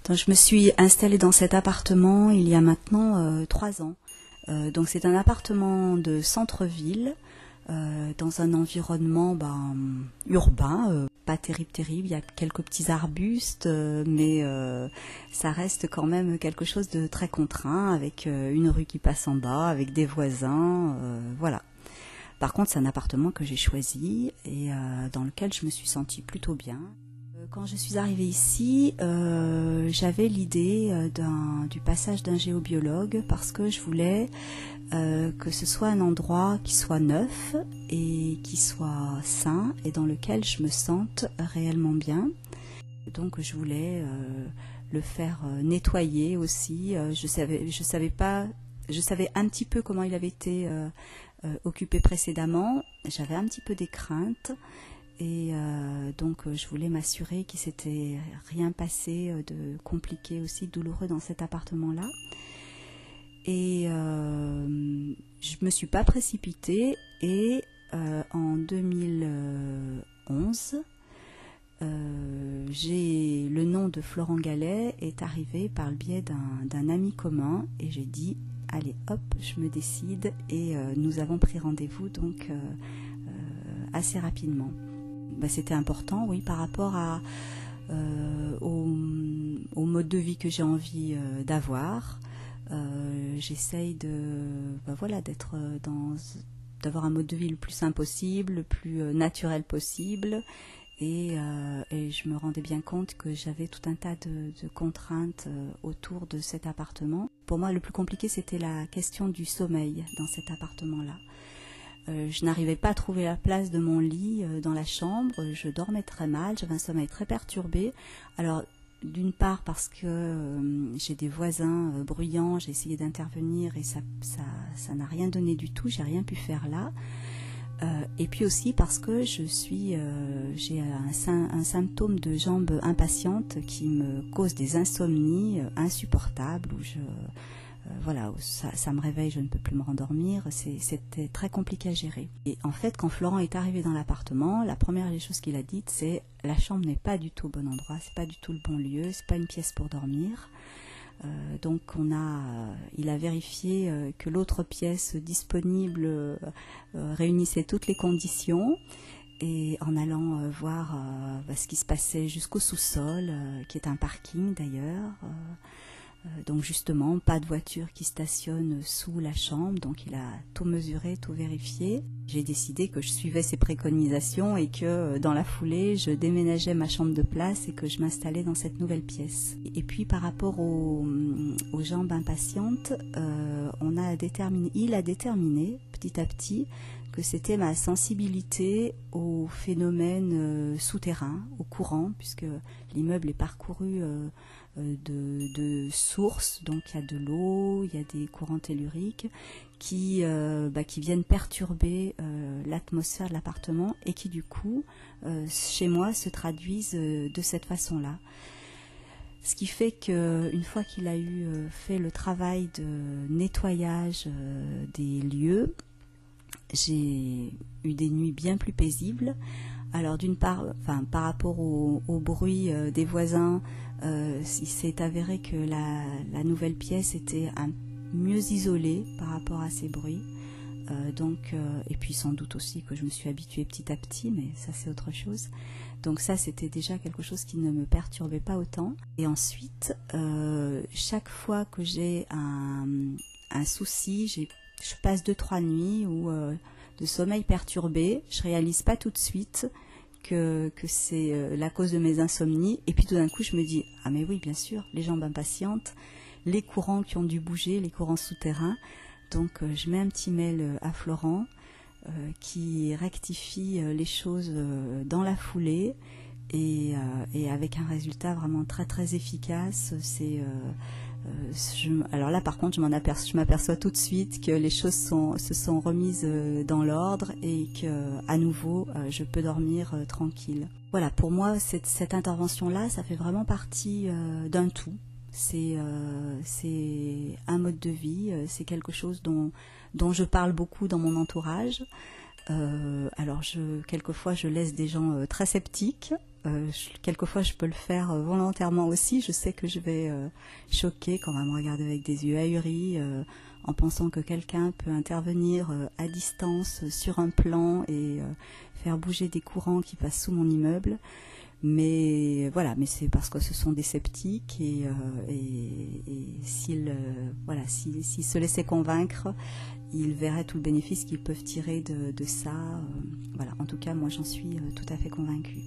Donc, je me suis installée dans cet appartement il y a maintenant 3 ans. Donc c'est un appartement de centre-ville, dans un environnement urbain, pas terrible. Il y a quelques petits arbustes, mais ça reste quand même quelque chose de très contraint, avec une rue qui passe en bas, avec des voisins, voilà. Par contre, c'est un appartement que j'ai choisi et dans lequel je me suis sentie plutôt bien. Quand je suis arrivée ici, j'avais l'idée du passage d'un géobiologue parce que je voulais que ce soit un endroit qui soit neuf et qui soit sain et dans lequel je me sente réellement bien. Donc je voulais le faire nettoyer aussi. Je savais un petit peu comment il avait été occupé précédemment. J'avais un petit peu des craintes. Et donc je voulais m'assurer qu'il s'était rien passé de compliqué aussi, douloureux dans cet appartement-là. Et je me suis pas précipitée et en 2011, le nom de Florent Gallet est arrivé par le biais d'un ami commun et j'ai dit allez hop, je me décide et nous avons pris rendez-vous donc assez rapidement. C'était important, oui, par rapport au mode de vie que j'ai envie d'avoir. J'essaye d'avoir un mode de vie le plus sain possible, le plus naturel possible. Et je me rendais bien compte que j'avais tout un tas de contraintes autour de cet appartement. Pour moi, le plus compliqué, c'était la question du sommeil dans cet appartement-là. Je n'arrivais pas à trouver la place de mon lit dans la chambre, je dormais très mal, j'avais un sommeil très perturbé. Alors, d'une part parce que j'ai des voisins bruyants, j'ai essayé d'intervenir et ça n'a rien donné du tout, j'ai rien pu faire là. Et puis aussi parce que j'ai un symptôme de jambe impatiente qui me cause des insomnies insupportables où ça me réveille, je ne peux plus me rendormir, c'était très compliqué à gérer. Et en fait, quand Florent est arrivé dans l'appartement, la première des choses qu'il a dites, c'est la chambre n'est pas du tout au bon endroit, c'est pas du tout le bon lieu, c'est pas une pièce pour dormir. Donc il a vérifié que l'autre pièce disponible réunissait toutes les conditions. Et en allant voir ce qui se passait jusqu'au sous-sol, qui est un parking d'ailleurs, donc justement, pas de voiture qui stationne sous la chambre, donc il a tout mesuré, tout vérifié. J'ai décidé que je suivais ses préconisations et que dans la foulée, je déménageais ma chambre de place et que je m'installais dans cette nouvelle pièce. Et puis par rapport aux jambes impatientes, il a déterminé petit à petit que c'était ma sensibilité aux phénomènes souterrains, au courant, puisque l'immeuble est parcouru de sources, donc il y a de l'eau, il y a des courants telluriques qui viennent perturber l'atmosphère de l'appartement et qui du coup, chez moi, se traduisent de cette façon-là. Ce qui fait qu'une fois qu'il a fait le travail de nettoyage des lieux, j'ai eu des nuits bien plus paisibles. Alors d'une part, par rapport au bruit des voisins, il s'est avéré que la nouvelle pièce était mieux isolée par rapport à ces bruits. Et puis sans doute aussi que je me suis habituée petit à petit, mais ça c'est autre chose. Donc ça c'était déjà quelque chose qui ne me perturbait pas autant. Et ensuite, chaque fois que j'ai un souci, je passe 2-3 nuits de sommeil perturbé, je réalise pas tout de suite que c'est la cause de mes insomnies, et puis tout d'un coup je me dis ah mais oui bien sûr, les jambes impatientes, les courants qui ont dû bouger, les courants souterrains. Donc je mets un petit mail à Florent qui rectifie les choses dans la foulée et avec un résultat vraiment très très efficace. Alors là par contre je m'aperçois tout de suite que les choses se sont remises dans l'ordre et que à nouveau je peux dormir tranquille. Voilà, pour moi cette intervention-là, ça fait vraiment partie d'un tout. C'est un mode de vie, c'est quelque chose dont je parle beaucoup dans mon entourage. Alors quelquefois je laisse des gens très sceptiques Quelquefois, je peux le faire volontairement aussi. Je sais que je vais choquer quand on va me regarder avec des yeux ahuris, en pensant que quelqu'un peut intervenir à distance sur un plan et faire bouger des courants qui passent sous mon immeuble. Mais voilà, mais c'est parce que ce sont des sceptiques et s'ils s'ils se laissaient convaincre, ils verraient tout le bénéfice qu'ils peuvent tirer de ça. Voilà, en tout cas, moi j'en suis tout à fait convaincue.